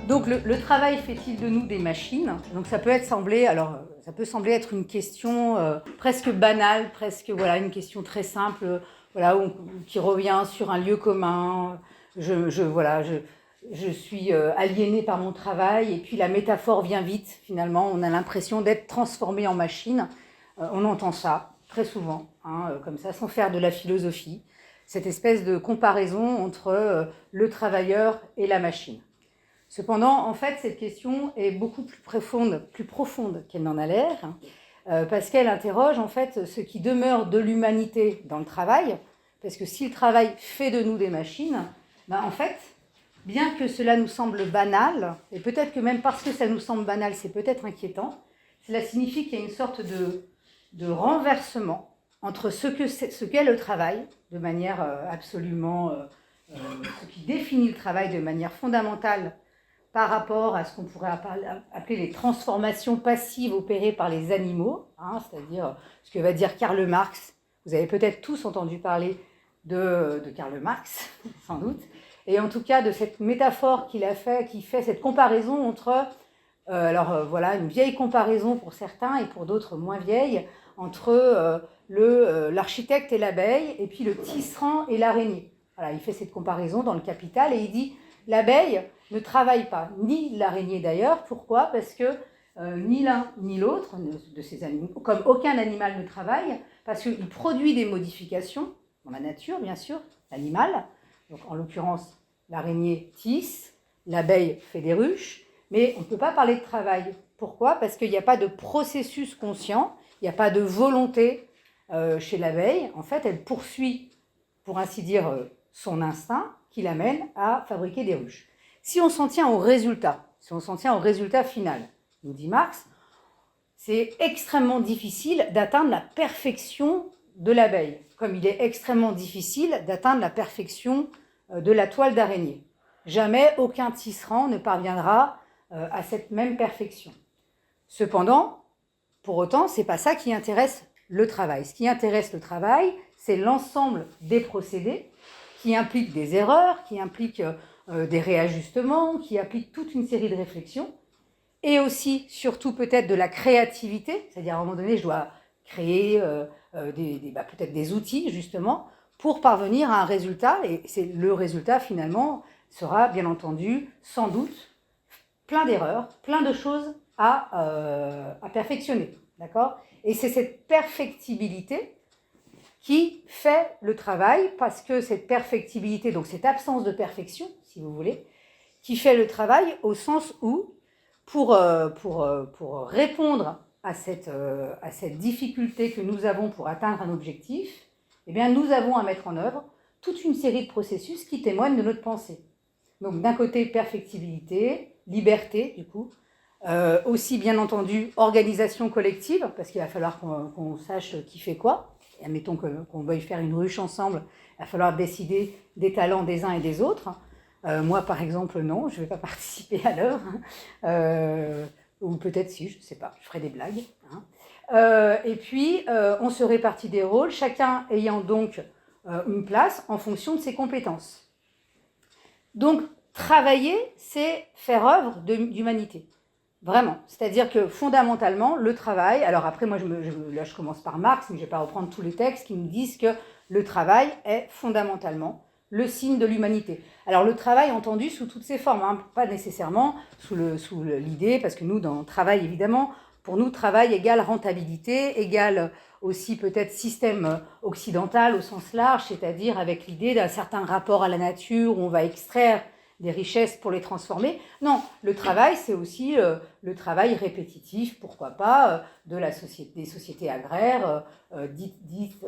Donc le travail fait-il de nous des machines? Donc ça peut sembler être une question presque banale, presque voilà, une question très simple, voilà, qui revient sur un lieu commun. Je suis aliénée par mon travail, et puis la métaphore vient vite, finalement. On a l'impression d'être transformé en machine. On entend ça très souvent, comme ça, sans faire de la philosophie. Cette espèce de comparaison entre le travailleur et la machine. Cependant, en fait, cette question est beaucoup plus profonde qu'elle n'en a l'air, parce qu'elle interroge en fait ce qui demeure de l'humanité dans le travail, parce que si le travail fait de nous des machines, en fait, bien que cela nous semble banal, et peut-être que même parce que ça nous semble banal, c'est peut-être inquiétant, cela signifie qu'il y a une sorte de renversement entre ce qu'est le travail, de manière ce qui définit le travail de manière fondamentale par rapport à ce qu'on pourrait appeler les transformations passives opérées par les animaux, c'est-à-dire ce que va dire Karl Marx. Vous avez peut-être tous entendu parler de Karl Marx, sans doute, et en tout cas de cette métaphore qu'il a fait, qui fait cette comparaison entre, voilà, une vieille comparaison pour certains et pour d'autres moins vieilles, entre l'architecte et l'abeille, et puis le tisserand et l'araignée. Voilà, il fait cette comparaison dans le Capital, et il dit l'abeille ne travaille pas, ni l'araignée d'ailleurs. Pourquoi? Parce que ni l'un ni l'autre de ces animaux, comme aucun animal ne travaille, parce qu'il produit des modifications dans la nature, bien sûr, l'animal. Donc en l'occurrence, l'araignée tisse, l'abeille fait des ruches, mais on ne peut pas parler de travail. Pourquoi? Parce qu'il n'y a pas de processus conscient, il n'y a pas de volonté chez l'abeille. En fait, elle poursuit, pour ainsi dire, son instinct qui l'amène à fabriquer des ruches. Si on s'en tient au résultat, final, nous dit Marx, c'est extrêmement difficile d'atteindre la perfection de l'abeille, comme il est extrêmement difficile d'atteindre la perfection de la toile d'araignée. Jamais aucun tisserand ne parviendra à cette même perfection. Cependant, pour autant, ce n'est pas ça qui intéresse le travail. Ce qui intéresse le travail, c'est l'ensemble des procédés qui impliquent des erreurs, qui impliquent des réajustements, qui impliquent toute une série de réflexions, et aussi, surtout peut-être de la créativité, c'est-à-dire à un moment donné, je dois créer peut-être des outils, justement, pour parvenir à un résultat, et le résultat, finalement, sera, bien entendu, sans doute, plein d'erreurs, plein de choses à perfectionner, d'accord? Et c'est cette perfectibilité qui fait le travail, parce que cette perfectibilité, donc cette absence de perfection, si vous voulez, qui fait le travail au sens où, pour répondre à cette difficulté que nous avons pour atteindre un objectif, eh bien, nous avons à mettre en œuvre toute une série de processus qui témoignent de notre pensée. Donc, d'un côté, perfectibilité, liberté, du coup, aussi, bien entendu, organisation collective, parce qu'il va falloir qu'on sache qui fait quoi. Et admettons qu'on veuille faire une ruche ensemble, il va falloir décider des talents des uns et des autres. Moi, par exemple, non, je ne vais pas participer à l'heure. Ou peut-être si, je ne sais pas, je ferai des blagues. Et puis, on se répartit des rôles, chacun ayant donc une place en fonction de ses compétences. Donc, travailler, c'est faire œuvre d'humanité. Vraiment. C'est-à-dire que fondamentalement, le travail, alors après moi là je commence par Marx, mais je ne vais pas reprendre tous les textes qui nous disent que le travail est fondamentalement le signe de l'humanité. Alors le travail entendu sous toutes ses formes, pas nécessairement sous l'idée, parce que nous dans le travail évidemment, pour nous travail égale rentabilité, égale aussi peut-être système occidental au sens large, c'est-à-dire avec l'idée d'un certain rapport à la nature où on va extraire des richesses pour les transformer. Non, le travail, c'est aussi le travail répétitif, pourquoi pas, des sociétés agraires dites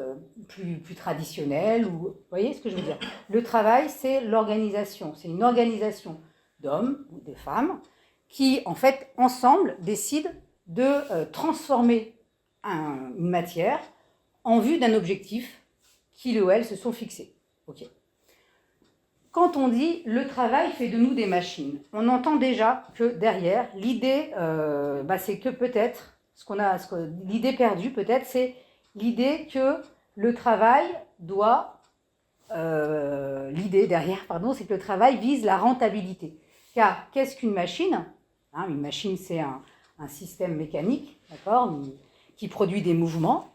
plus traditionnelles. Vous voyez ce que je veux dire? Le travail, c'est l'organisation. C'est une organisation d'hommes ou de femmes qui, en fait, ensemble, décident de transformer une matière en vue d'un objectif qu'ils ou elles se sont fixés. Ok. Quand on dit « le travail fait de nous des machines », on entend déjà que derrière, l'idée, c'est que peut-être, l'idée perdue peut-être, c'est l'idée que le travail l'idée derrière, c'est que le travail vise la rentabilité. Car qu'est-ce qu'une machine? Une machine, c'est un système mécanique, d'accord, qui produit des mouvements,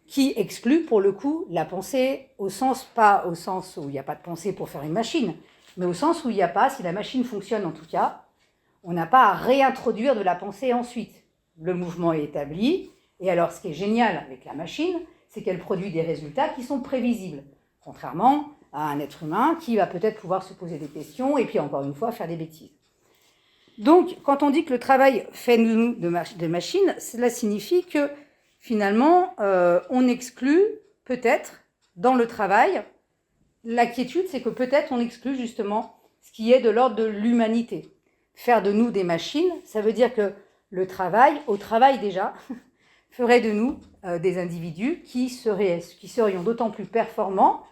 qui exclut pour le coup la pensée pas au sens où il n'y a pas de pensée pour faire une machine, mais au sens où il n'y a pas, si la machine fonctionne en tout cas, on n'a pas à réintroduire de la pensée ensuite. Le mouvement est établi, et alors ce qui est génial avec la machine, c'est qu'elle produit des résultats qui sont prévisibles, contrairement à un être humain qui va peut-être pouvoir se poser des questions et puis encore une fois faire des bêtises. Donc quand on dit que le travail fait de machine, cela signifie que finalement on exclut peut-être dans le travail, la quiétude c'est que peut-être on exclut justement ce qui est de l'ordre de l'humanité. Faire de nous des machines, ça veut dire que le travail, au travail déjà, ferait de nous des individus qui serions d'autant plus performants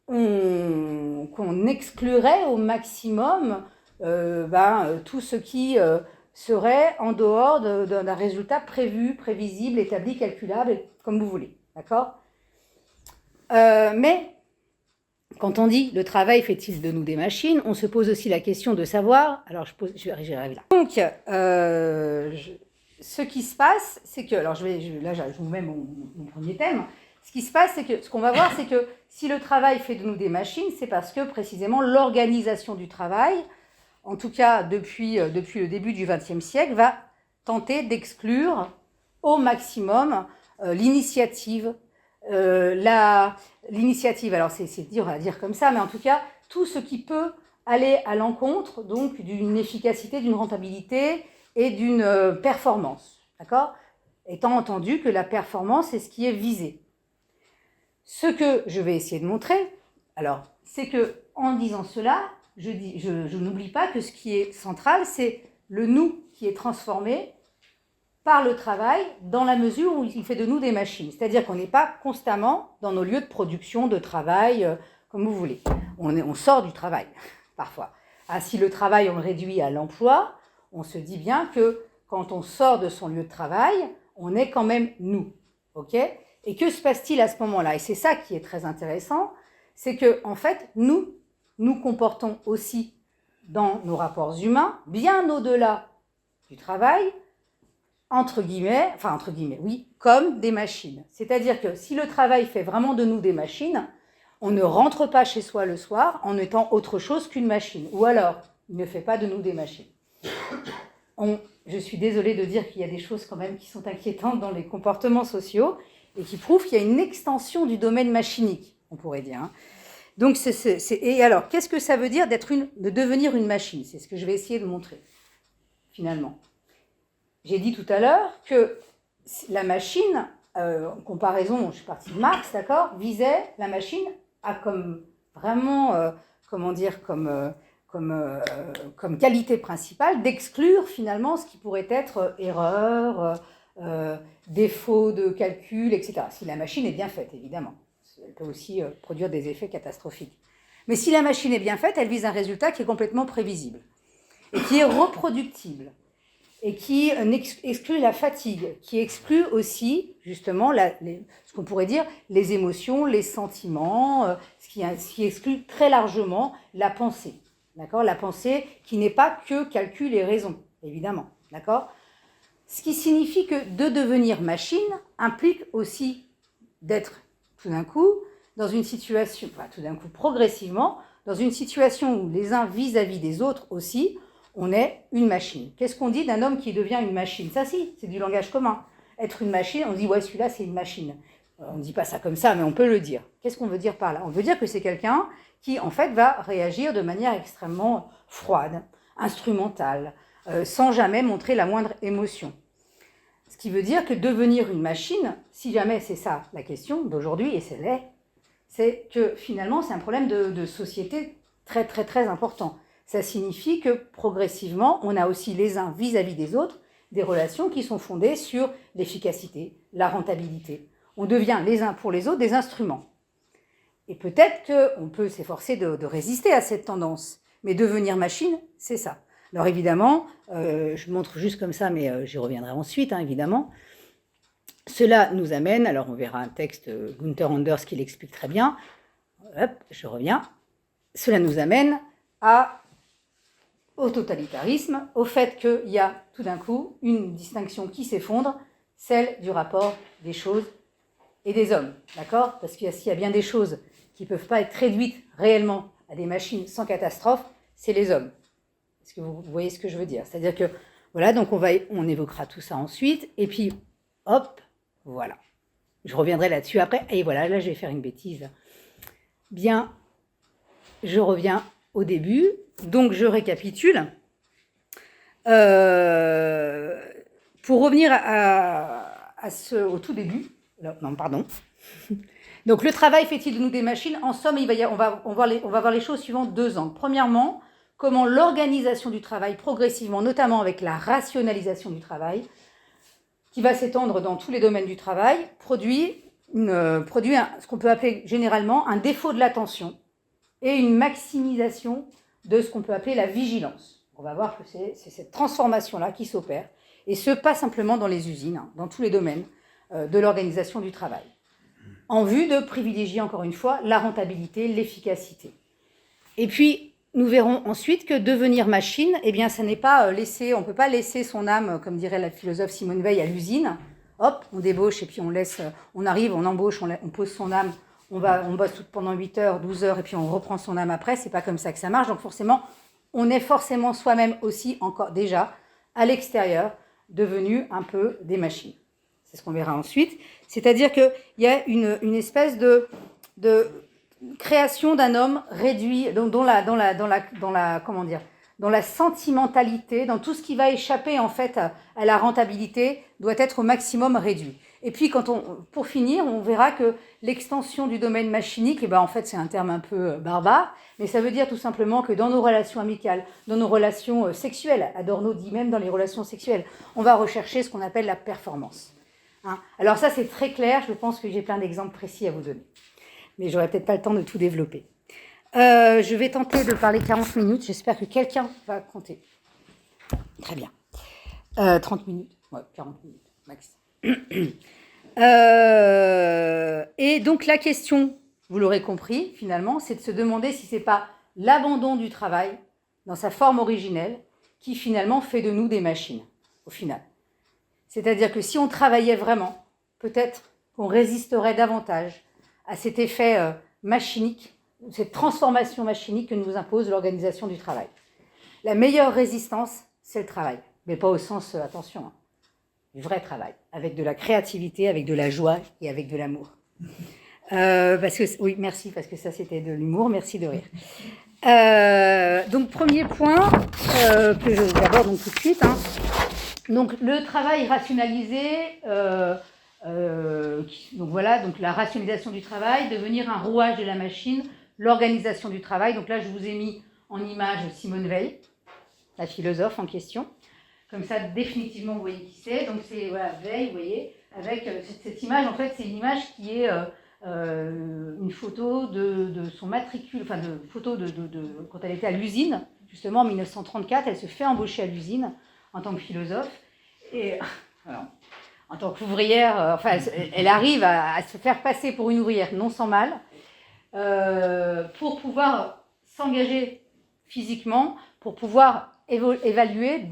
qu'on exclurait au maximum tout ce qui serait en dehors d'un résultat prévu, prévisible, établi, calculable, comme vous voulez. D'accord ? Mais quand on dit le travail fait-il de nous des machines, on se pose aussi la question de savoir. Alors je vais arriver là. Donc ce qui se passe, c'est que là je vous mets mon premier thème. Ce qui se passe, c'est que ce qu'on va voir, c'est que si le travail fait de nous des machines, c'est parce que précisément l'organisation du travail, en tout cas depuis le début du XXe siècle, va tenter d'exclure au maximum l'initiative. L'initiative, alors c'est dur à dire comme ça, mais en tout cas, tout ce qui peut aller à l'encontre donc d'une efficacité, d'une rentabilité et d'une performance. D'accord ? Étant entendu que la performance est ce qui est visé. Ce que je vais essayer de montrer, alors, c'est que en disant cela, je n'oublie pas que ce qui est central, c'est le nous qui est transformé par le travail dans la mesure où il fait de nous des machines. C'est-à-dire qu'on n'est pas constamment dans nos lieux de production, de travail, comme vous voulez. On sort du travail, parfois. Si le travail, on le réduit à l'emploi, on se dit bien que quand on sort de son lieu de travail, on est quand même nous. Ok ? Et que se passe-t-il à ce moment-là? Et c'est ça qui est très intéressant, c'est que en fait, nous comportons aussi dans nos rapports humains, bien au-delà du travail, entre guillemets, oui, comme des machines. C'est-à-dire que si le travail fait vraiment de nous des machines, on ne rentre pas chez soi le soir en étant autre chose qu'une machine. Ou alors, il ne fait pas de nous des machines. Je suis désolée de dire qu'il y a des choses quand même qui sont inquiétantes dans les comportements sociaux et qui prouvent qu'il y a une extension du domaine machinique, on pourrait dire. Donc, et alors, qu'est-ce que ça veut dire de devenir une machine? C'est ce que je vais essayer de montrer, finalement. J'ai dit tout à l'heure que la machine, en comparaison, je suis partie de Marx, d'accord, visait la machine à comme vraiment, comme qualité principale d'exclure finalement ce qui pourrait être erreur, défaut de calcul, etc. Si la machine est bien faite, évidemment. Elle peut aussi produire des effets catastrophiques. Mais si la machine est bien faite, elle vise un résultat qui est complètement prévisible et qui est reproductible et qui exclut la fatigue, qui exclut aussi, justement, ce qu'on pourrait dire les émotions, les sentiments, ce qui exclut très largement la pensée. D'accord ? La pensée qui n'est pas que calcul et raison, évidemment. D'accord ? Ce qui signifie que de devenir machine implique aussi d'être tout d'un coup dans une situation, tout d'un coup progressivement, dans une situation où les uns vis-à-vis des autres aussi, on est une machine. Qu'est-ce qu'on dit d'un homme qui devient une machine? Ça, si, c'est du langage commun. Être une machine, on dit, ouais, celui-là, c'est une machine. On ne dit pas ça comme ça, mais on peut le dire. Qu'est-ce qu'on veut dire par là? On veut dire que c'est quelqu'un qui, en fait, va réagir de manière extrêmement froide, instrumentale, sans jamais montrer la moindre émotion. Ce qui veut dire que devenir une machine, si jamais c'est ça la question d'aujourd'hui, et c'est que finalement, c'est un problème de société très, très, très important. Ça signifie que progressivement, on a aussi les uns vis-à-vis des autres des relations qui sont fondées sur l'efficacité, la rentabilité. On devient les uns pour les autres des instruments. Et peut-être qu'on peut s'efforcer de résister à cette tendance, mais devenir machine, c'est ça. Alors évidemment, je montre juste comme ça, mais j'y reviendrai ensuite, évidemment. Cela nous amène, alors on verra un texte, Gunther Anders qui l'explique très bien. Hop, je reviens. Cela nous amène au totalitarisme, au fait qu'il y a tout d'un coup une distinction qui s'effondre, celle du rapport des choses et des hommes, d'accord? Parce qu'il y a bien des choses qui ne peuvent pas être réduites réellement à des machines sans catastrophe, c'est les hommes. Est-ce que vous voyez ce que je veux dire? C'est-à-dire que, voilà, donc on évoquera tout ça ensuite, et puis, hop, voilà. Je reviendrai là-dessus après, et voilà, là je vais faire une bêtise. Bien, je reviens au début, donc je récapitule. Pour revenir au tout début, non, pardon. Donc le travail fait-il de nous des machines? En somme, on va voir les choses suivant 2 angles. Premièrement, comment l'organisation du travail progressivement, notamment avec la rationalisation du travail, qui va s'étendre dans tous les domaines du travail, produit ce qu'on peut appeler généralement un défaut de l'attention et une maximisation de ce qu'on peut appeler la vigilance. On va voir que c'est cette transformation-là qui s'opère, et ce, pas simplement dans les usines, dans tous les domaines de l'organisation du travail, en vue de privilégier, encore une fois, la rentabilité, l'efficacité. Et puis, nous verrons ensuite que devenir machine, eh bien, ça n'est pas on ne peut pas laisser son âme, comme dirait la philosophe Simone Veil, à l'usine. Hop, on débauche et puis on arrive, on embauche, on pose son âme, on bosse pendant 8 heures, 12 heures, et puis on reprend son âme après. C'est pas comme ça que ça marche. Donc forcément, on est forcément soi-même aussi, encore déjà, à l'extérieur, devenu un peu des machines. C'est ce qu'on verra ensuite. C'est-à-dire qu'il y a une espèce de création d'un homme réduit, dans la sentimentalité, dans tout ce qui va échapper en fait à la rentabilité, doit être au maximum réduit. Et puis, pour finir, on verra que l'extension du domaine machinique, en fait, c'est un terme un peu barbare, mais ça veut dire tout simplement que dans nos relations amicales, dans nos relations sexuelles, Adorno dit même dans les relations sexuelles, on va rechercher ce qu'on appelle la performance. Alors ça, c'est très clair, je pense que j'ai plein d'exemples précis à vous donner. Mais je n'aurai peut-être pas le temps de tout développer. Je vais tenter de parler 40 minutes, j'espère que quelqu'un va compter. Très bien. 30 minutes, ouais, 40 minutes, max. Et donc la question, vous l'aurez compris finalement, c'est de se demander si ce n'est pas l'abandon du travail dans sa forme originelle qui finalement fait de nous des machines, au final. C'est-à-dire que si on travaillait vraiment, peut-être qu'on résisterait davantage à cet effet machinique, cette transformation machinique que nous impose l'organisation du travail. La meilleure résistance, c'est le travail, mais pas au sens, attention, du vrai travail, avec de la créativité, avec de la joie et avec de l'amour. Oui, merci, parce que ça c'était de l'humour, merci de rire. Donc premier point que je vous aborde donc tout de suite. Donc le travail rationalisé, donc voilà, donc la rationalisation du travail, devenir un rouage de la machine, l'organisation du travail. Donc là, je vous ai mis en image Simone Veil, la philosophe en question. Comme ça, définitivement, vous voyez qui c'est. Donc c'est Veil, vous voyez, avec cette image. En fait, c'est une image qui est une photo de son matricule, enfin de photo de quand elle était à l'usine, justement en 1934. Elle se fait embaucher à l'usine en tant que philosophe. Et alors, en tant qu'ouvrière, elle arrive à se faire passer pour une ouvrière, non sans mal, pour pouvoir s'engager physiquement, pour pouvoir évaluer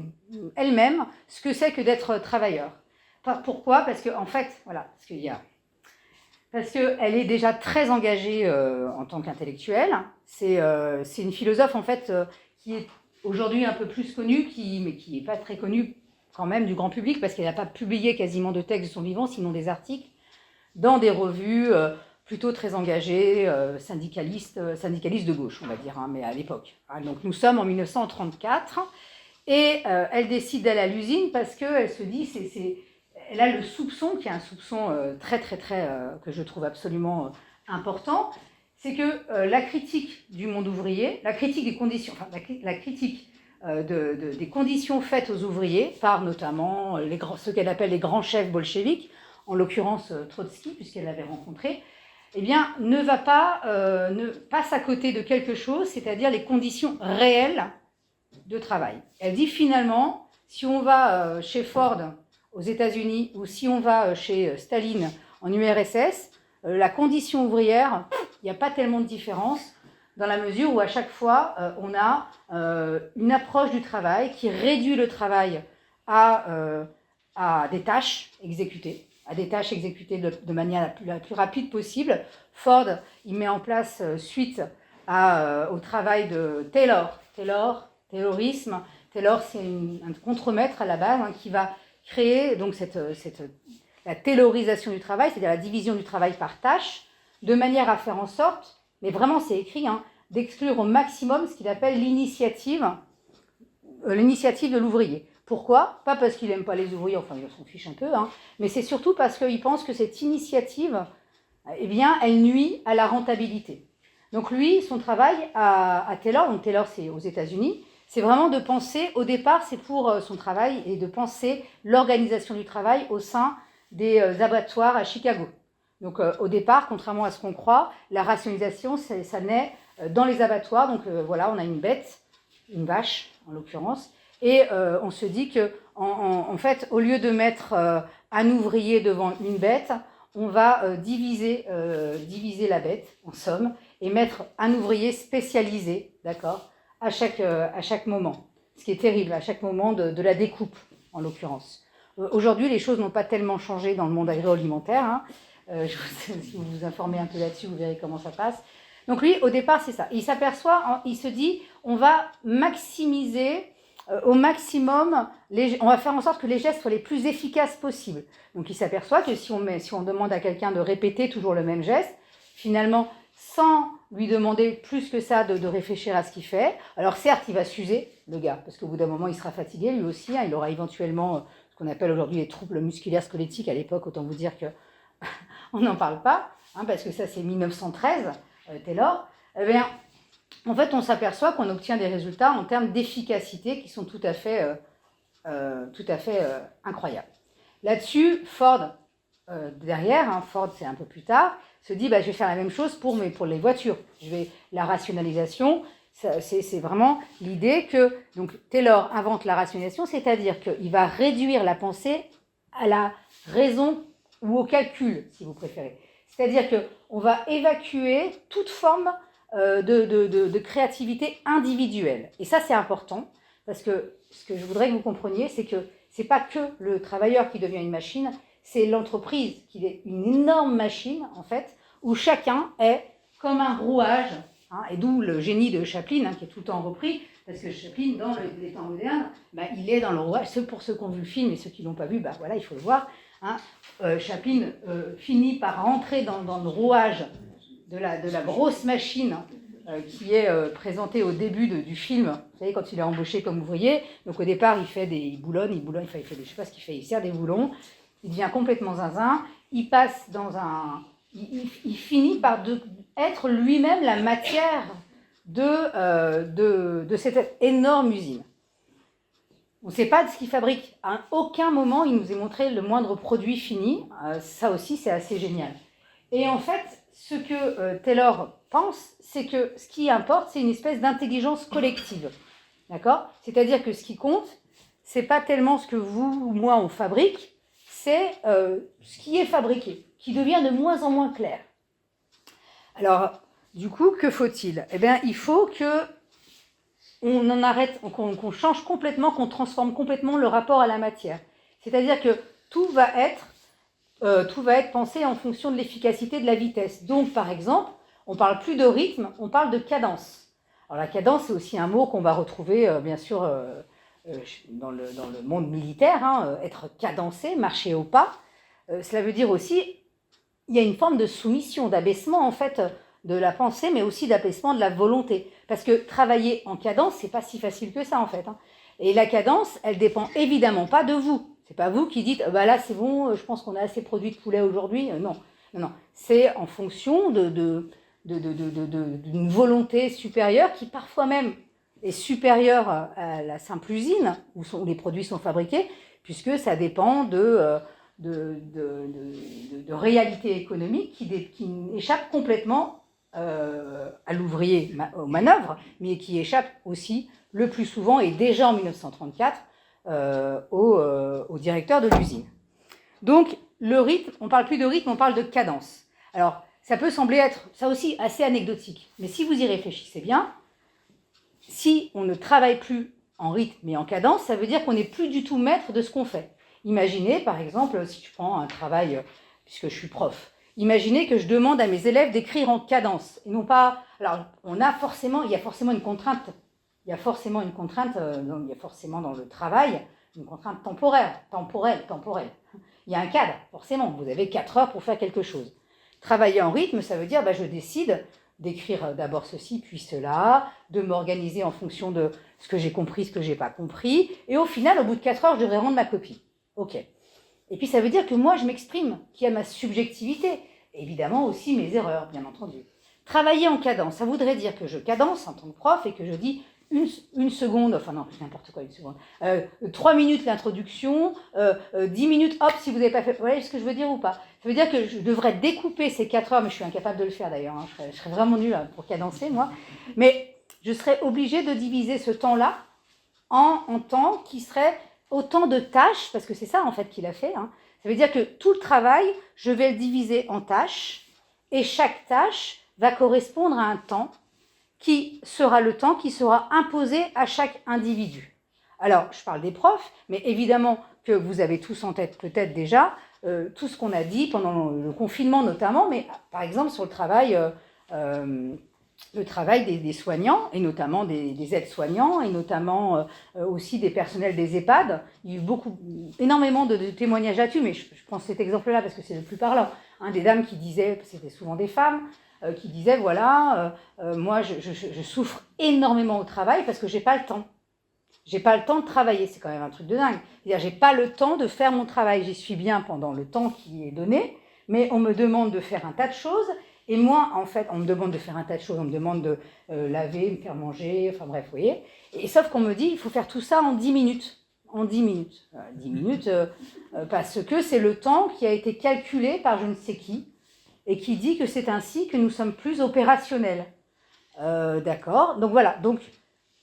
elle-même ce que c'est que d'être travailleur. Pourquoi ? Parce que, en fait, voilà, parce qu'elle est déjà très engagée en tant qu'intellectuelle. C'est une philosophe, en fait, qui est aujourd'hui un peu plus connue, mais qui n'est pas très connue quand même du grand public, parce qu'elle n'a pas publié quasiment de textes de son vivant, sinon des articles, dans des revues plutôt très engagées, syndicalistes de gauche, on va dire, mais à l'époque. Donc nous sommes en 1934, et elle décide d'aller à l'usine parce qu'elle se dit, elle a le soupçon, qui est un soupçon très, que je trouve absolument important, c'est que la critique du monde ouvrier, la critique des conditions, la critique des conditions faites aux ouvriers par notamment ce qu'elle appelle les grands chefs bolcheviques, en l'occurrence Trotsky, puisqu'elle l'avait rencontré, eh bien, passe à côté de quelque chose, c'est-à-dire les conditions réelles de travail. Elle dit finalement, si on va chez Ford aux États-Unis ou si on va chez Staline en URSS, la condition ouvrière, il n'y a pas tellement de différence. dans la mesure où à chaque fois, on a une approche du travail qui réduit le travail à des tâches exécutées, de manière la plus rapide possible. Ford, il met en place, suite au travail de Taylorisme. Taylor, c'est un contremaître à la base, hein, qui va créer donc la taylorisation du travail, c'est-à-dire la division du travail par tâches, de manière à faire en sorte, mais vraiment c'est écrit, hein, d'exclure au maximum ce qu'il appelle l'initiative de l'ouvrier. Pourquoi? Pas parce qu'il n'aime pas les ouvriers, enfin il s'en fiche un peu, hein, mais c'est surtout parce qu'il pense que cette initiative, eh bien, elle nuit à la rentabilité. Donc lui, son travail à Taylor, donc Taylor c'est aux États-Unis, c'est vraiment de penser, au départ c'est pour son travail, et de penser l'organisation du travail au sein des abattoirs à Chicago. Donc au départ, contrairement à ce qu'on croit, la rationalisation, ça naît dans les abattoirs. Donc voilà, on a une bête, une vache en l'occurrence, et on se dit que en fait, au lieu de mettre un ouvrier devant une bête, on va diviser la bête, en somme, et mettre un ouvrier spécialisé, d'accord, à chaque moment. Ce qui est terrible, à chaque moment de la découpe, en l'occurrence. Aujourd'hui, les choses n'ont pas tellement changé dans le monde agroalimentaire, hein. Si vous vous informez un peu là-dessus, vous verrez comment ça passe. Donc lui, au départ, c'est ça. Il s'aperçoit, il se dit, on va maximiser au maximum, on va faire en sorte que les gestes soient les plus efficaces possibles. Donc il s'aperçoit que si on demande à quelqu'un de répéter toujours le même geste, finalement, sans lui demander plus que ça de réfléchir à ce qu'il fait, alors certes, il va s'user, le gars, parce qu'au bout d'un moment, il sera fatigué, lui aussi, hein, il aura éventuellement ce qu'on appelle aujourd'hui les troubles musculaires squelettiques. À l'époque, autant vous dire que on n'en parle pas, hein, parce que ça c'est 1913, Taylor. Eh bien, en fait, on s'aperçoit qu'on obtient des résultats en termes d'efficacité qui sont tout à fait incroyables. Là-dessus, Ford, derrière, hein, Ford c'est un peu plus tard, se dit je vais faire la même chose pour les voitures. La rationalisation, c'est vraiment l'idée que donc Taylor invente la rationalisation, c'est-à-dire qu'il va réduire la pensée à la raison ou au calcul, si vous préférez. C'est-à-dire qu'on va évacuer toute forme de créativité individuelle. Et ça, c'est important, parce que ce que je voudrais que vous compreniez, c'est que ce n'est pas que le travailleur qui devient une machine, c'est l'entreprise qui est une énorme machine, en fait, où chacun est comme un rouage, hein, et d'où le génie de Chaplin, hein, qui est tout le temps repris, parce que Chaplin, dans les temps modernes, il est dans le rouage. Pour ceux qui ont vu le film et ceux qui ne l'ont pas vu, voilà, il faut le voir. Hein, Chaplin finit par rentrer dans le rouage de la grosse machine qui est présentée au début du film. Vous savez, quand il est embauché comme ouvrier, donc au départ il boulonne, je sais pas ce qu'il fait, il sert des boulons, il devient complètement zinzin, il passe il finit par être lui-même la matière de cette énorme usine. On ne sait pas de ce qu'il fabrique. À aucun moment, il nous est montré le moindre produit fini. Ça aussi, c'est assez génial. Et en fait, ce que Taylor pense, c'est que ce qui importe, c'est une espèce d'intelligence collective. D'accord ? C'est-à-dire que ce qui compte, c'est pas tellement ce que vous ou moi on fabrique, c'est ce qui est fabriqué, qui devient de moins en moins clair. Alors, du coup, que faut-il ? Eh bien, il faut que on en arrête, qu'on change complètement, qu'on transforme complètement le rapport à la matière. C'est-à-dire que tout va être pensé en fonction de l'efficacité de la vitesse. Donc, par exemple, on ne parle plus de rythme, on parle de cadence. Alors, la cadence, c'est aussi un mot qu'on va retrouver, bien sûr, dans le monde militaire, hein, être cadencé, marcher au pas. Cela veut dire aussi, il y a une forme de soumission, d'abaissement, en fait, de la pensée, mais aussi d'abaissement de la volonté. Parce que travailler en cadence, c'est pas si facile que ça, en fait, hein. Et la cadence, elle dépend évidemment pas de vous. C'est pas vous qui dites, là, c'est bon, je pense qu'on a assez produit de poulet aujourd'hui. Non. C'est en fonction d'une volonté supérieure qui, parfois même, est supérieure à la simple usine où les produits sont fabriqués, puisque ça dépend de réalités économiques qui échappent complètement à l'ouvrier aux manœuvres, mais qui échappent aussi le plus souvent, et déjà en 1934, au directeur de l'usine. Donc, le rythme, on ne parle plus de rythme, on parle de cadence. Alors, ça peut sembler être, ça aussi, assez anecdotique. Mais si vous y réfléchissez bien, si on ne travaille plus en rythme et en cadence, ça veut dire qu'on n'est plus du tout maître de ce qu'on fait. Imaginez, par exemple, si je prends un travail, puisque je suis prof, imaginez que je demande à mes élèves d'écrire en cadence, et non pas... Alors, il y a forcément une contrainte, il y a forcément dans le travail, une contrainte temporelle. Il y a un cadre, forcément, vous avez 4 heures pour faire quelque chose. Travailler en rythme, ça veut dire, je décide d'écrire d'abord ceci, puis cela, de m'organiser en fonction de ce que j'ai compris, ce que j'ai pas compris, et au final, au bout de 4 heures, je devrais rendre ma copie. Ok. Et puis ça veut dire que moi, je m'exprime, qu'il y a ma subjectivité, évidemment aussi mes erreurs, bien entendu. Travailler en cadence, ça voudrait dire que je cadence en tant que prof et que je dis une seconde, enfin non, n'importe quoi, une seconde, 3 minutes l'introduction, 10 minutes, hop, si vous n'avez pas fait, vous voyez ce que je veux dire ou pas? Ça veut dire que je devrais découper ces 4 heures, mais je suis incapable de le faire d'ailleurs, je serais vraiment nulle pour cadencer, moi, mais je serais obligée de diviser ce temps-là en temps qui serait autant de tâches, parce que c'est ça en fait qu'il a fait, ça veut dire que tout le travail, je vais le diviser en tâches, et chaque tâche va correspondre à un temps qui sera le temps qui sera imposé à chaque individu. Alors, je parle des profs, mais évidemment que vous avez tous en tête peut-être déjà tout ce qu'on a dit pendant le confinement notamment, mais par exemple sur le travail des soignants, et notamment des aides-soignants, et notamment aussi des personnels des EHPAD. Il y a eu énormément de témoignages là-dessus, mais je prends cet exemple-là parce que c'est le plus parlant. Des dames qui disaient, c'était souvent des femmes, qui disaient, voilà, moi je souffre énormément au travail parce que j'ai pas le temps. J'ai pas le temps de travailler, c'est quand même un truc de dingue. C'est-à-dire, j'ai pas le temps de faire mon travail. J'y suis bien pendant le temps qui est donné, mais on me demande de faire un tas de choses. Et moi, en fait, on me demande de faire un tas de choses. On me demande de laver, me faire manger, enfin bref, vous voyez. Et sauf qu'on me dit, il faut faire tout ça en 10 minutes. En 10 minutes. 10 minutes, parce que c'est le temps qui a été calculé par je ne sais qui, et qui dit que c'est ainsi que nous sommes plus opérationnels. D'accord. Donc voilà.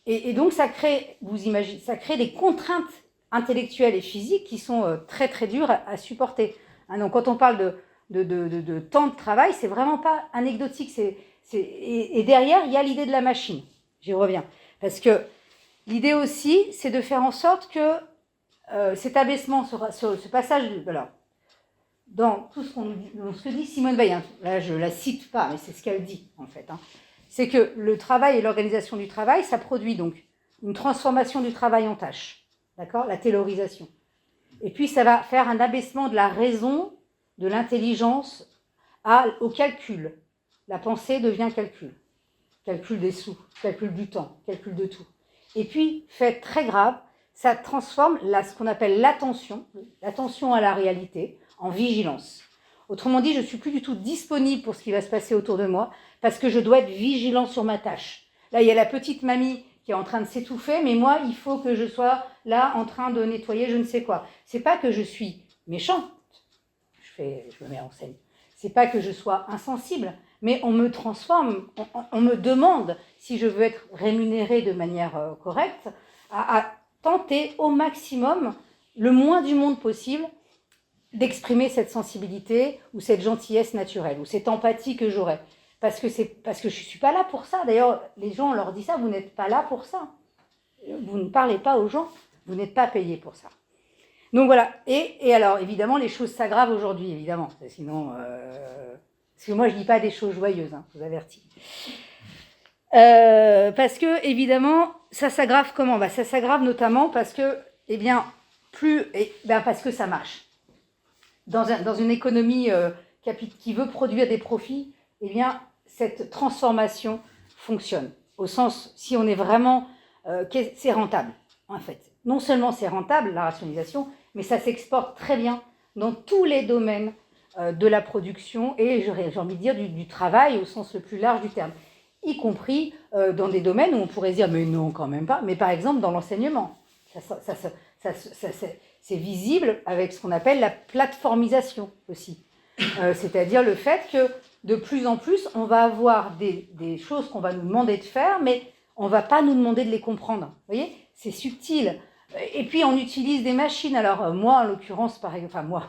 Et donc ça crée, vous imaginez, ça crée des contraintes intellectuelles et physiques qui sont très très dures à supporter. Donc quand on parle de temps de travail, c'est vraiment pas anecdotique. Et derrière, il y a l'idée de la machine. J'y reviens. Parce que l'idée aussi, c'est de faire en sorte que cet abaissement, ce passage, alors, dans tout ce que dit Simone Veil, là je la cite pas, mais c'est ce qu'elle dit en fait, c'est que le travail et l'organisation du travail, ça produit donc une transformation du travail en tâche, d'accord, la taylorisation. Et puis ça va faire un abaissement de la raison, de l'intelligence au calcul. La pensée devient calcul. Calcul des sous, calcul du temps, calcul de tout. Et puis, fait très grave, ça transforme ce qu'on appelle l'attention à la réalité, en vigilance. Autrement dit, je ne suis plus du tout disponible pour ce qui va se passer autour de moi, parce que je dois être vigilant sur ma tâche. Là, il y a la petite mamie qui est en train de s'étouffer, mais moi, il faut que je sois là en train de nettoyer je ne sais quoi. C'est pas que je suis méchante, je me mets en scène. C'est pas que je sois insensible, mais on me transforme, on me demande, si je veux être rémunérée de manière correcte, à tenter au maximum, le moins du monde possible, d'exprimer cette sensibilité ou cette gentillesse naturelle ou cette empathie que j'aurais. Parce que je ne suis pas là pour ça. D'ailleurs, les gens, on leur dit ça, vous n'êtes pas là pour ça. Vous ne parlez pas aux gens, vous n'êtes pas payé pour ça. Donc voilà. Et alors, évidemment, les choses s'aggravent aujourd'hui, évidemment. Sinon, parce que moi, je ne dis pas des choses joyeuses, je vous avertis. Parce que, évidemment, ça s'aggrave comment ? Ça s'aggrave notamment parce que, parce que ça marche. Dans une économie qui veut produire des profits, cette transformation fonctionne. Au sens, si on est vraiment... c'est rentable, en fait. Non seulement c'est rentable, la rationalisation, mais ça s'exporte très bien dans tous les domaines de la production et, j'ai envie de dire, du travail au sens le plus large du terme. Y compris dans des domaines où on pourrait dire, mais non, quand même pas. Mais par exemple, dans l'enseignement. C'est visible avec ce qu'on appelle la plateformisation aussi. C'est-à-dire le fait que de plus en plus, on va avoir des choses qu'on va nous demander de faire, mais on ne va pas nous demander de les comprendre. Vous voyez ? C'est subtil. Et puis on utilise des machines. Alors moi en l'occurrence, moi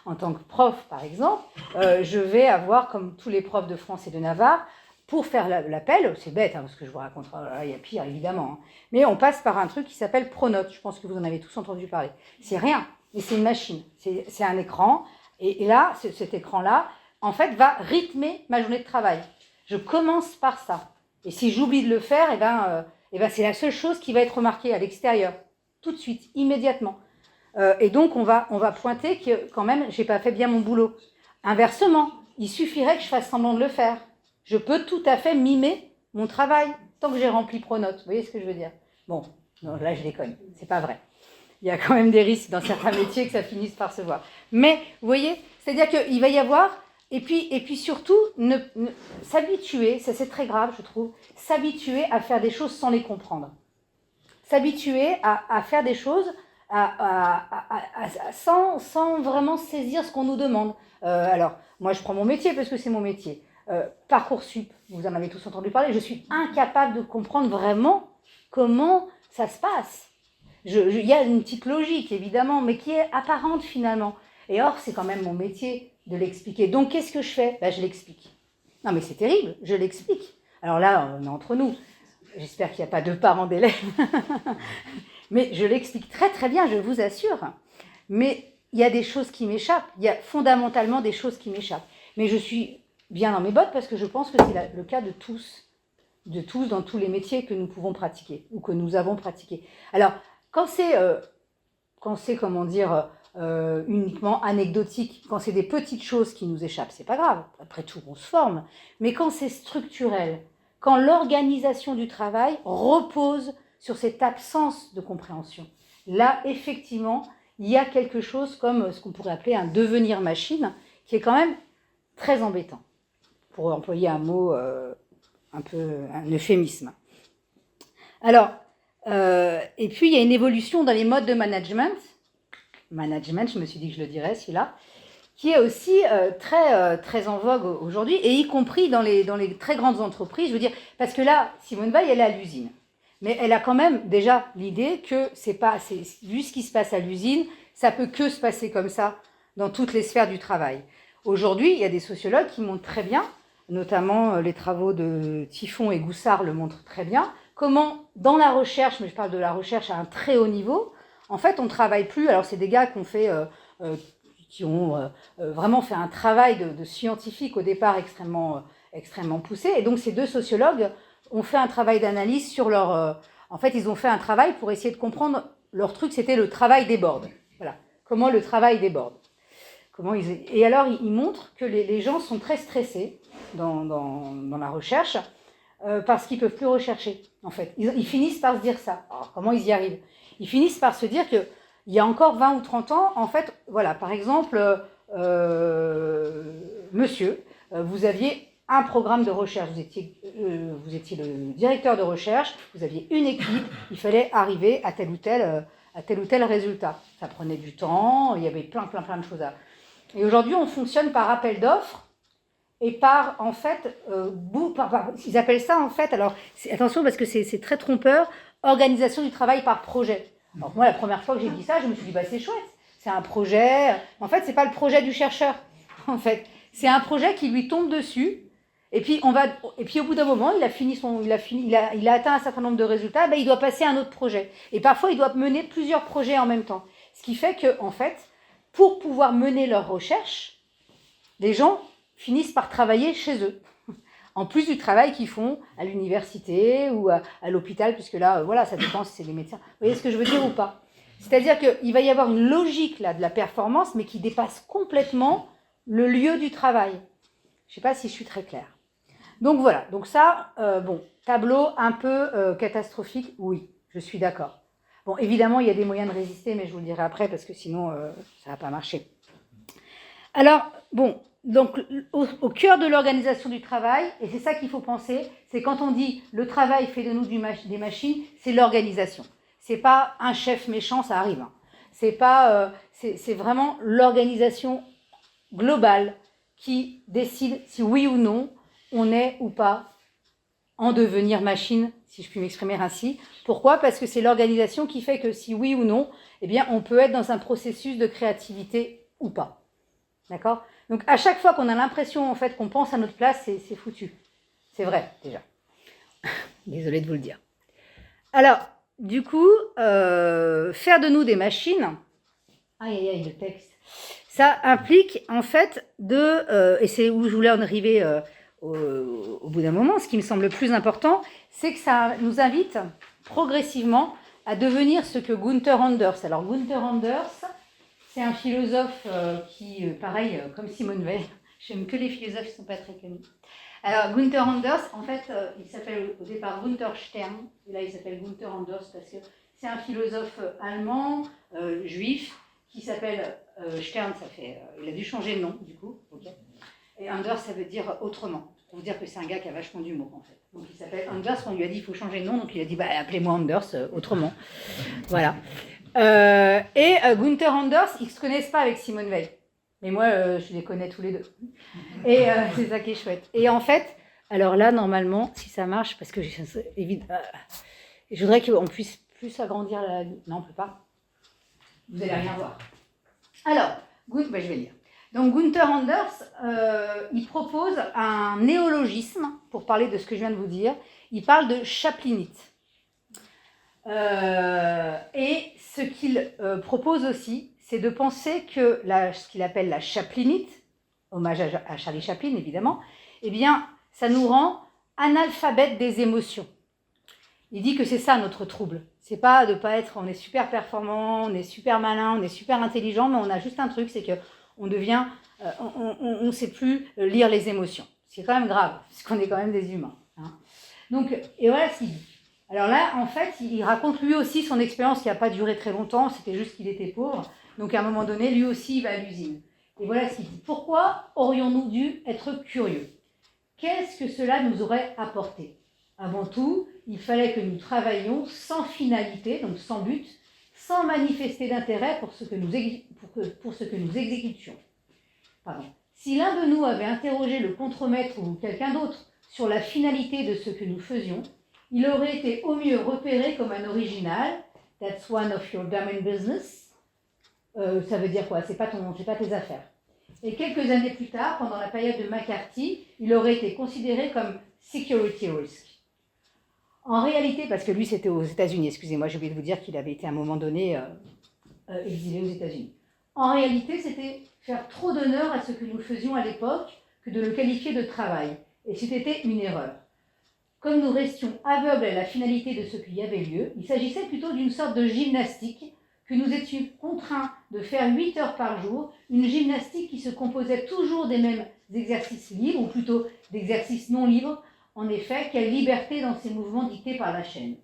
en tant que prof par exemple, je vais avoir comme tous les profs de France et de Navarre, pour faire l'appel, c'est bête ce que je vous raconte, il y a pire évidemment, mais on passe par un truc qui s'appelle Pronote, je pense que vous en avez tous entendu parler. C'est rien, mais c'est une machine, c'est un écran, et là, cet écran-là, en fait, va rythmer ma journée de travail. Je commence par ça. Et si j'oublie de le faire, c'est la seule chose qui va être remarquée à l'extérieur, tout de suite, immédiatement. Et donc, on va pointer que quand même, je n'ai pas fait bien mon boulot. Inversement, il suffirait que je fasse semblant de le faire. Je peux tout à fait mimer mon travail tant que j'ai rempli Pronote. Vous voyez ce que je veux dire? Bon, non, là, je déconne. C'est pas vrai. Il y a quand même des risques dans certains métiers que ça finisse par se voir. Mais, vous voyez, c'est-à-dire qu'il va y avoir... Et puis surtout, s'habituer, ça c'est très grave je trouve, s'habituer à faire des choses sans les comprendre. S'habituer à faire des choses sans vraiment saisir ce qu'on nous demande. Alors, moi je prends mon métier parce que c'est mon métier. Parcoursup, vous en avez tous entendu parler, je suis incapable de comprendre vraiment comment ça se passe. Il y a une petite logique évidemment, mais qui est apparente finalement. Et or, c'est quand même mon métier de l'expliquer. Donc, qu'est-ce que je fais? Je l'explique. Non, mais c'est terrible, je l'explique. Alors là, on est entre nous. J'espère qu'il n'y a pas de parents d'élèves. Mais je l'explique très très bien, je vous assure. Mais il y a des choses qui m'échappent. Il y a fondamentalement des choses qui m'échappent. Mais je suis bien dans mes bottes parce que je pense que c'est le cas de tous dans tous les métiers que nous pouvons pratiquer ou que nous avons pratiqués. Alors, quand c'est comment dire... uniquement anecdotique, quand c'est des petites choses qui nous échappent, c'est pas grave, après tout on se forme, mais quand c'est structurel, quand l'organisation du travail repose sur cette absence de compréhension, là effectivement il y a quelque chose comme ce qu'on pourrait appeler un devenir machine qui est quand même très embêtant, pour employer un mot un euphémisme. Alors, et puis il y a une évolution dans les modes de management, je me suis dit que je le dirais celui-là, qui est aussi très en vogue aujourd'hui, et y compris dans les très grandes entreprises, je veux dire, parce que là, Simone Veil, elle est à l'usine. Mais elle a quand même déjà l'idée que vu ce qui se passe à l'usine, ça peut que se passer comme ça dans toutes les sphères du travail. Aujourd'hui, il y a des sociologues qui montrent très bien, notamment les travaux de Tiffon et Goussard le montrent très bien, comment dans la recherche, mais je parle de la recherche à un très haut niveau, en fait, on ne travaille plus. Alors, c'est des gars qui ont vraiment fait un travail de scientifique au départ extrêmement poussé. Et donc, ces deux sociologues ont fait un travail d'analyse sur leur... en fait, ils ont fait un travail pour essayer de comprendre... Leur truc, c'était le travail déborde. Voilà. Comment le travail déborde. Et alors, ils montrent que les gens sont très stressés dans la recherche parce qu'ils ne peuvent plus rechercher, en fait. Ils finissent par se dire ça. Alors, comment ils y arrivent? Ils finissent par se dire qu'il y a encore 20 ou 30 ans, en fait, voilà, par exemple, monsieur, vous aviez un programme de recherche, vous étiez le directeur de recherche, vous aviez une équipe, il fallait arriver à tel ou tel résultat. Ça prenait du temps, il y avait plein de choses à... Et aujourd'hui, on fonctionne par appel d'offres et par, en fait, ils appellent ça, en fait, alors, attention parce que c'est très trompeur, organisation du travail par projet. Alors moi, la première fois que j'ai dit ça, je me suis dit, c'est chouette, c'est un projet. En fait, c'est pas le projet du chercheur, en fait. C'est un projet qui lui tombe dessus, et puis au bout d'un moment, il a atteint un certain nombre de résultats, il doit passer à un autre projet. Et parfois, il doit mener plusieurs projets en même temps. Ce qui fait que, en fait, pour pouvoir mener leur recherche, les gens finissent par travailler chez eux. En plus du travail qu'ils font à l'université ou à l'hôpital, puisque là, voilà, ça dépend si c'est des médecins. Vous voyez ce que je veux dire ou pas? C'est-à-dire qu'il va y avoir une logique là de la performance, mais qui dépasse complètement le lieu du travail. Je ne sais pas si je suis très claire. Donc voilà, donc ça, tableau un peu catastrophique, oui, je suis d'accord. Bon, évidemment, il y a des moyens de résister, mais je vous le dirai après, parce que sinon, ça ne va pas marcher. Alors, donc au cœur de l'organisation du travail, et c'est ça qu'il faut penser, c'est quand on dit le travail fait de nous des machines, c'est l'organisation. C'est pas un chef méchant, ça arrive. C'est vraiment l'organisation globale qui décide si oui ou non on est ou pas en devenir machine, si je puis m'exprimer ainsi. Pourquoi ? Parce que c'est l'organisation qui fait que si oui ou non, eh bien, on peut être dans un processus de créativité ou pas. D'accord ? Donc, à chaque fois qu'on a l'impression, en fait, qu'on pense à notre place, c'est foutu. C'est vrai, déjà. Désolée de vous le dire. Alors, du coup, faire de nous des machines, aïe, le texte, ça implique, en fait, et c'est où je voulais en arriver au bout d'un moment, ce qui me semble le plus important, c'est que ça nous invite progressivement à devenir ce que Gunther Anders. Alors, Gunther Anders, c'est un philosophe qui, pareil, comme Simone Weil, j'aime que les philosophes qui ne sont pas très connus. Alors, Gunther Anders, en fait, il s'appelle au départ Gunther Stern, et là il s'appelle Gunther Anders parce que c'est un philosophe allemand, juif, qui s'appelle Stern, il a dû changer de nom, du coup. Okay. Et Anders, ça veut dire autrement. Ça veut dire que c'est un gars qui a vachement d'humour, en fait. Donc il s'appelle Anders, on lui a dit il faut changer de nom, donc il a dit appelez-moi Anders, autrement. Voilà. Gunther Anders, ils ne se connaissent pas avec Simone Weil. Mais moi, je les connais tous les deux. Et c'est ça qui est chouette. Et en fait, alors là, normalement, si ça marche, parce que je voudrais qu'on puisse plus agrandir la... Non, on ne peut pas. Vous n'allez rien voir. Alors, je vais lire. Donc, Gunther Anders, il propose un néologisme pour parler de ce que je viens de vous dire. Il parle de chaplinite. Et ce qu'il propose aussi, c'est de penser que ce qu'il appelle la chaplinite, hommage à Charlie Chaplin évidemment, eh bien, ça nous rend analphabètes des émotions. Il dit que c'est ça notre trouble. C'est pas de pas être, on est super performant, on est super malin, on est super intelligent, mais on a juste un truc, c'est que on devient, on ne sait plus lire les émotions. C'est quand même grave, parce qu'on est quand même des humains. Hein. Donc, et voilà ce qu'il dit. Alors là, en fait, il raconte lui aussi son expérience qui n'a pas duré très longtemps, c'était juste qu'il était pauvre. Donc à un moment donné, lui aussi, il va à l'usine. Et voilà ce qu'il dit. Pourquoi aurions-nous dû être curieux ? Qu'est-ce que cela nous aurait apporté ? Avant tout, il fallait que nous travaillions sans finalité, donc sans but, sans manifester d'intérêt pour ce que nous exécutions. Pardon. Si l'un de nous avait interrogé le contremaître ou quelqu'un d'autre sur la finalité de ce que nous faisions, il aurait été au mieux repéré comme un original. That's one of your damn business. Ça veut dire quoi ? C'est pas tes affaires. Et quelques années plus tard, pendant la période de McCarthy, il aurait été considéré comme security risk. En réalité, parce que lui c'était aux États-Unis, excusez-moi, j'ai oublié de vous dire qu'il avait été à un moment donné exilé aux États-Unis. En réalité, c'était faire trop d'honneur à ce que nous faisions à l'époque que de le qualifier de travail. Et c'était une erreur. Comme nous restions aveugles à la finalité de ce qui y avait lieu, il s'agissait plutôt d'une sorte de gymnastique que nous étions contraints de faire 8 heures par jour, une gymnastique qui se composait toujours des mêmes exercices libres, ou plutôt d'exercices non libres. En effet, quelle liberté dans ces mouvements dictés par la chaîne.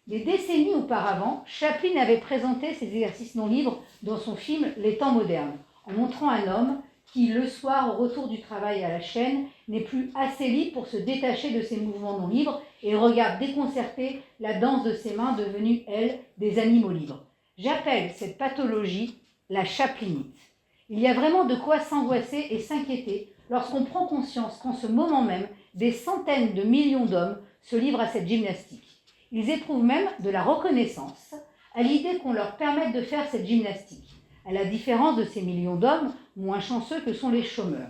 Des décennies auparavant, Chaplin avait présenté ces exercices non libres dans son film « Les temps modernes », en montrant un homme qui, le soir, au retour du travail à la chaîne, n'est plus assez libre pour se détacher de ses mouvements non libres et regarde déconcerté la danse de ses mains devenues, elles, des animaux libres. J'appelle cette pathologie la chaplinite. Il y a vraiment de quoi s'angoisser et s'inquiéter lorsqu'on prend conscience qu'en ce moment même, des centaines de millions d'hommes se livrent à cette gymnastique. Ils éprouvent même de la reconnaissance à l'idée qu'on leur permette de faire cette gymnastique, à la différence de ces millions d'hommes moins chanceux que sont les chômeurs.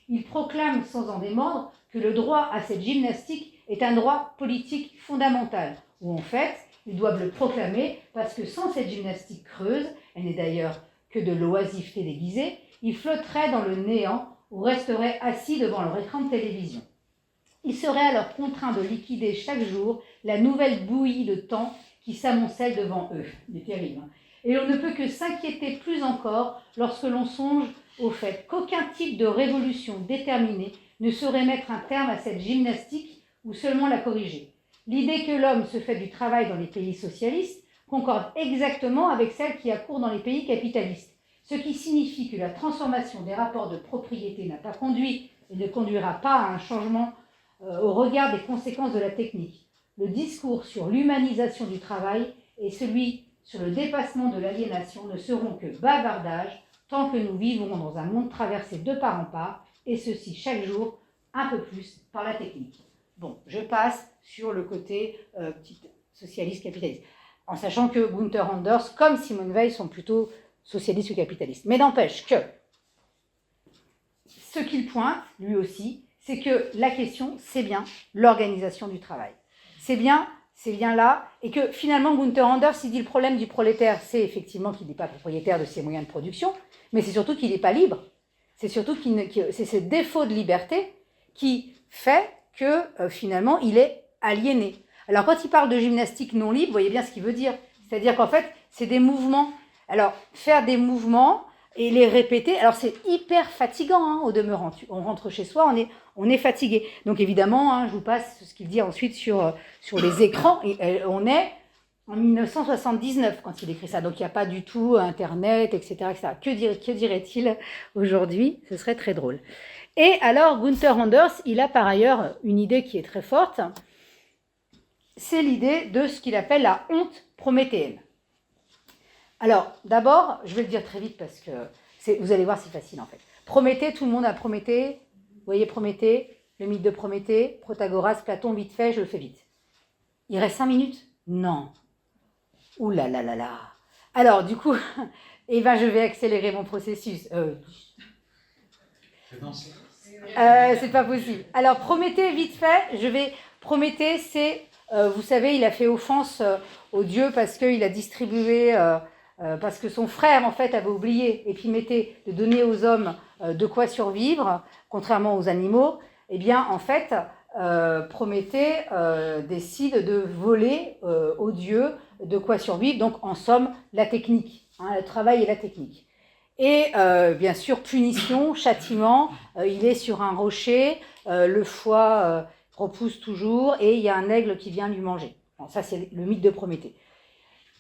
Ils proclament sans en démordre que le droit à cette gymnastique est un droit politique fondamental, où en fait, ils doivent le proclamer parce que sans cette gymnastique creuse, elle n'est d'ailleurs que de l'oisiveté déguisée, ils flotteraient dans le néant ou resteraient assis devant leur écran de télévision. Ils seraient alors contraints de liquider chaque jour la nouvelle bouillie de temps qui s'amoncelle devant eux. C'est terrible. Et l'on ne peut que s'inquiéter plus encore lorsque l'on songe au fait qu'aucun type de révolution déterminée ne saurait mettre un terme à cette gymnastique ou seulement la corriger. L'idée que l'homme se fait du travail dans les pays socialistes concorde exactement avec celle qui a cours dans les pays capitalistes, ce qui signifie que la transformation des rapports de propriété n'a pas conduit et ne conduira pas à un changement au regard des conséquences de la technique. Le discours sur l'humanisation du travail et celui sur le dépassement de l'aliénation ne seront que bavardages tant que nous vivons dans un monde traversé de part en part, et ceci chaque jour un peu plus par la technique. Bon, je passe sur le côté socialiste capitaliste. En sachant que Gunther Anders, comme Simone Weil, sont plutôt socialistes ou capitalistes. Mais n'empêche que ce qu'il pointe, lui aussi, c'est que la question, c'est bien l'organisation du travail. C'est bien là, et que finalement, Gunther Anders, il dit le problème du prolétaire, c'est effectivement qu'il n'est pas propriétaire de ses moyens de production, mais c'est surtout qu'il n'est pas libre. C'est surtout c'est ce défaut de liberté qui fait que finalement, il est aliéné. Alors, quand il parle de gymnastique non libre, vous voyez bien ce qu'il veut dire. C'est-à-dire qu'en fait, c'est des mouvements. Alors, faire des mouvements et les répéter, alors c'est hyper fatigant hein, au demeurant. On rentre chez soi, on est fatigué. Donc évidemment, hein, je vous passe ce qu'il dit ensuite sur les écrans. Et, on est en 1979 quand il écrit ça. Donc il n'y a pas du tout Internet, etc. etc. Que dirait-il aujourd'hui? Ce serait très drôle. Et alors, Gunther Anders, il a par ailleurs une idée qui est très forte. C'est l'idée de ce qu'il appelle la honte prométhéenne. Alors, d'abord, je vais le dire très vite parce que vous allez voir, c'est facile en fait. Prométhée, tout le monde a Prométhée. Vous voyez Prométhée, le mythe de Prométhée, Protagoras, Platon, vite fait, je le fais vite. Il reste 5 minutes? Non. Ouh là là là là. Alors, du coup, je vais accélérer mon processus. C'est pas possible. Alors, Prométhée, vite fait, Prométhée, c'est... vous savez, il a fait offense aux dieux parce qu'il a distribué, parce que son frère, en fait, avait oublié Épiméthée de donner aux hommes de quoi survivre, contrairement aux animaux. Eh bien, en fait, Prométhée décide de voler aux dieux de quoi survivre. Donc, en somme, la technique, hein, le travail et la technique. Et bien sûr, punition, châtiment, il est sur un rocher, le foie... repousse toujours, et il y a un aigle qui vient lui manger. Bon, ça, c'est le mythe de Prométhée.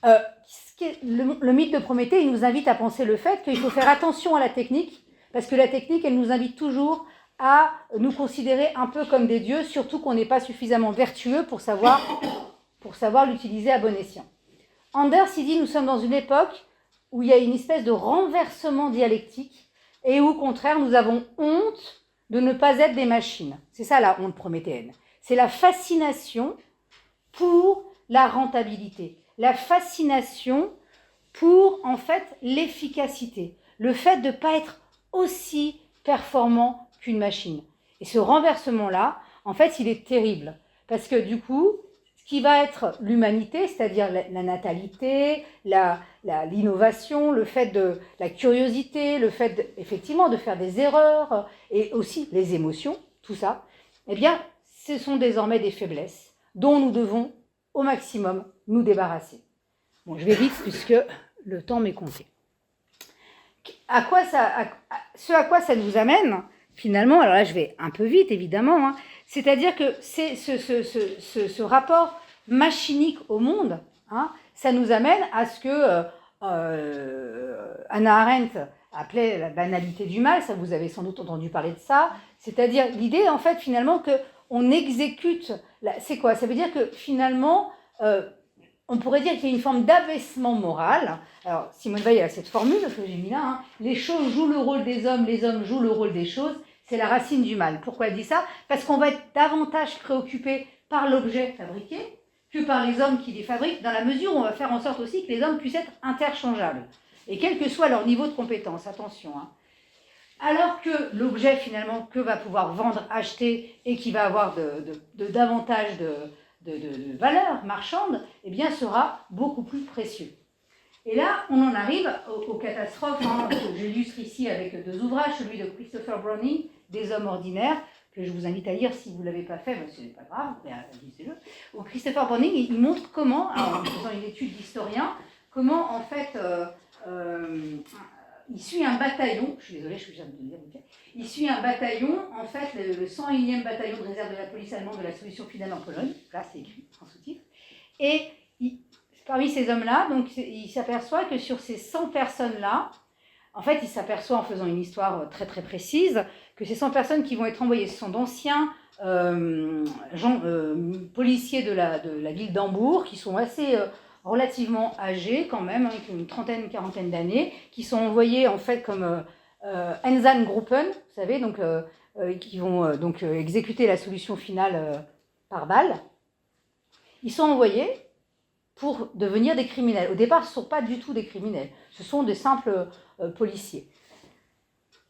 Le mythe de Prométhée, il nous invite à penser le fait qu'il faut faire attention à la technique, parce que la technique, elle nous invite toujours à nous considérer un peu comme des dieux, surtout qu'on n'est pas suffisamment vertueux pour savoir l'utiliser à bon escient. Anders, il dit, nous sommes dans une époque où il y a une espèce de renversement dialectique, et où, au contraire, nous avons honte de ne pas être des machines. C'est ça la honte prométhéenne. C'est la fascination pour la rentabilité, la fascination pour, en fait, l'efficacité, le fait de ne pas être aussi performant qu'une machine. Et ce renversement-là, en fait, il est terrible, parce que du coup, ce qui va être l'humanité, c'est-à-dire la natalité, l'innovation, le fait de la curiosité, le fait effectivement de faire des erreurs et aussi les émotions, tout ça, eh bien, ce sont désormais des faiblesses dont nous devons au maximum nous débarrasser. Bon, je vais vite puisque le temps m'est compté. Ce à quoi ça nous amène, finalement, alors là je vais un peu vite évidemment, hein, c'est-à-dire que c'est ce rapport machinique au monde, hein, ça nous amène à ce que Hannah Arendt appelait la banalité du mal, ça vous avez sans doute entendu parler de ça, c'est-à-dire l'idée en fait finalement qu'on exécute, c'est quoi? Ça veut dire que finalement, on pourrait dire qu'il y a une forme d'abaissement moral. Alors Simone Weil a cette formule que j'ai mis là, hein, les choses jouent le rôle des hommes, les hommes jouent le rôle des choses, c'est la racine du mal. Pourquoi elle dit ça? Parce qu'on va être davantage préoccupé par l'objet fabriqué que par les hommes qui les fabriquent, dans la mesure où on va faire en sorte aussi que les hommes puissent être interchangeables. Et quel que soit leur niveau de compétence, attention. Hein. Alors que l'objet, finalement, que va pouvoir vendre, acheter, et qui va avoir davantage de valeur marchande, eh bien, sera beaucoup plus précieux. Et là, on en arrive aux catastrophes, hein, que j'illustre ici avec 2 ouvrages, celui de Christopher Browning, Des hommes ordinaires, que je vous invite à lire si vous ne l'avez pas fait, mais ce n'est pas grave, lisez-le. Où Christopher Browning, il montre comment, en faisant une étude d'historien, comment en fait, il suit un bataillon, je suis désolée, je suis obligée de le dire, il suit un bataillon, en fait, le 101e bataillon de réserve de la police allemande de la solution finale en Pologne, là c'est écrit en sous-titre, et parmi ces hommes-là, donc il s'aperçoit que sur ces 100 personnes-là, en fait, il s'aperçoit en faisant une histoire très très précise que ces 100 personnes qui vont être envoyées, ce sont d'anciens policiers de la ville d'Hambourg, qui sont assez relativement âgés quand même, hein, qui ont une trentaine, une quarantaine d'années, qui sont envoyés en fait comme Einsatzgruppen, vous savez, donc, qui vont donc exécuter la solution finale par balle. ils sont envoyés pour devenir des criminels. Au départ, ce ne sont pas du tout des criminels, ce sont des simples policiers.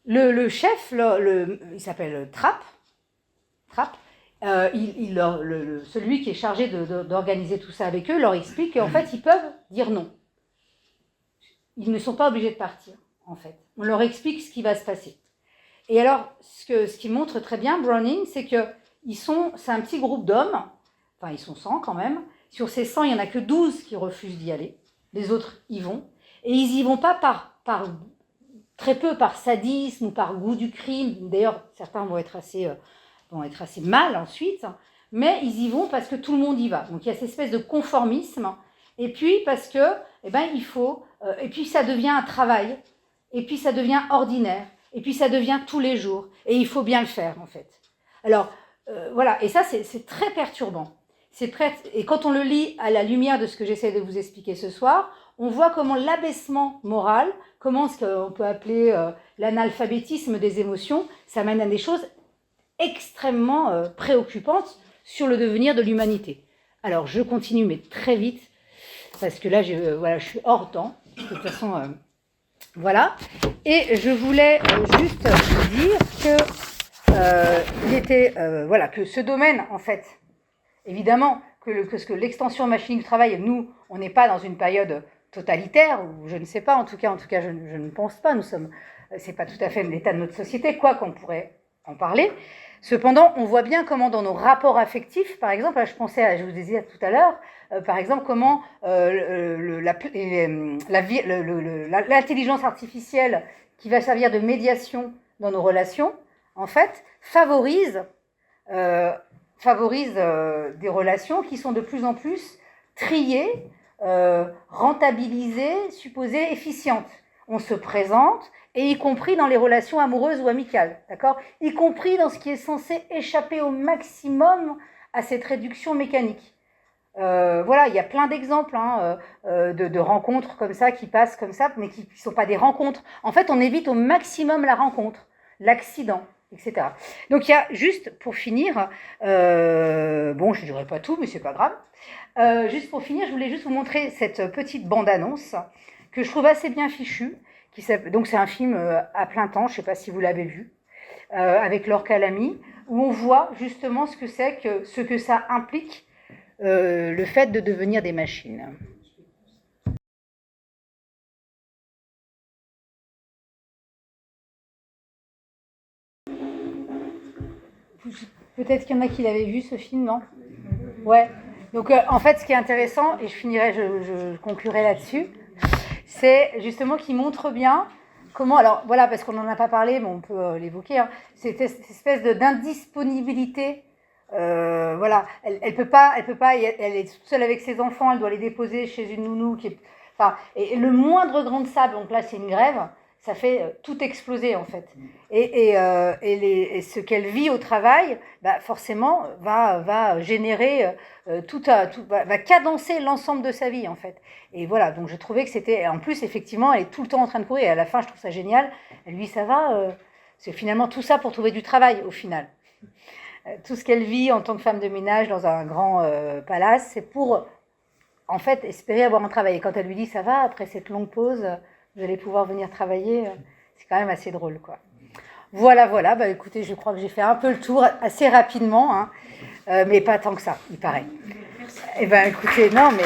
Le chef, il s'appelle Trapp, celui qui est chargé d'organiser tout ça avec eux, leur explique qu'en fait, ils peuvent dire non. Ils ne sont pas obligés de partir, en fait. On leur explique ce qui va se passer. Et alors, ce qui montre très bien Browning, c'est que c'est un petit groupe d'hommes, enfin ils sont 100 quand même, sur ces 100, il n'y en a que 12 qui refusent d'y aller, les autres y vont, et ils n'y vont pas très peu par sadisme ou par goût du crime, d'ailleurs certains vont être assez mal ensuite, mais ils y vont parce que tout le monde y va. Donc il y a cette espèce de conformisme, et puis parce que, il faut, et puis ça devient un travail, et puis ça devient ordinaire, et puis ça devient tous les jours, et il faut bien le faire en fait. Alors voilà, et ça c'est très perturbant. Et quand on le lit à la lumière de ce que j'essaie de vous expliquer ce soir, on voit comment l'abaissement moral, comment ce qu'on peut appeler l'analphabétisme des émotions, ça mène à des choses extrêmement préoccupantes sur le devenir de l'humanité. Alors je continue, mais très vite, parce que là je suis hors temps, de toute façon, voilà. Et je voulais juste vous dire que ce domaine, en fait, évidemment, que l'extension machine du travail, nous, on n'est pas dans une période totalitaire, ou je ne sais pas, en tout cas, je ne pense pas, c'est pas tout à fait l'état de notre société, quoi qu'on pourrait en parler. Cependant, on voit bien comment dans nos rapports affectifs, par exemple, je pensais, je vous disais tout à l'heure, par exemple, comment l'intelligence artificielle qui va servir de médiation dans nos relations, en fait, favorise des relations qui sont de plus en plus triées, rentabilisées, supposées efficientes. On se présente, et y compris dans les relations amoureuses ou amicales, d'accord ? Y compris dans ce qui est censé échapper au maximum à cette réduction mécanique. Voilà, il y a plein d'exemples de rencontres comme ça, qui passent comme ça, mais qui ne sont pas des rencontres. En fait, on évite au maximum la rencontre, l'accident, etc. Donc il y a juste pour finir, je ne dirai pas tout, mais c'est pas grave. Juste pour finir, je voulais juste vous montrer cette petite bande-annonce que je trouve assez bien fichue. Donc c'est un film à plein temps, je ne sais pas si vous l'avez vu, avec Laure Calamy, où on voit justement ce que ça implique, le fait de devenir des machines. Peut-être qu'il y en a qui l'avaient vu, ce film, non ? Ouais. Donc en fait, ce qui est intéressant, et je conclurai là-dessus, c'est justement qu'il montre bien comment, alors voilà, parce qu'on n'en a pas parlé, mais on peut l'évoquer, cette espèce d'indisponibilité. Voilà, elle peut pas, elle est toute seule avec ses enfants, elle doit les déposer chez une nounou et le moindre grain de sable, donc là c'est une grève, ça fait tout exploser en fait. Et ce qu'elle vit au travail, forcément va générer va cadencer l'ensemble de sa vie en fait. Et voilà, donc je trouvais que c'était, en plus effectivement, elle est tout le temps en train de courir. Et à la fin, je trouve ça génial. Elle lui, ça va, c'est finalement tout ça pour trouver du travail au final. Tout ce qu'elle vit en tant que femme de ménage dans un grand palace, c'est pour en fait espérer avoir un travail. Et quand elle lui dit ça va, après cette longue pause, vous allez pouvoir venir travailler, c'est quand même assez drôle, quoi. Voilà, écoutez, je crois que j'ai fait un peu le tour assez rapidement, mais pas tant que ça, il paraît. Merci. Écoutez, non, mais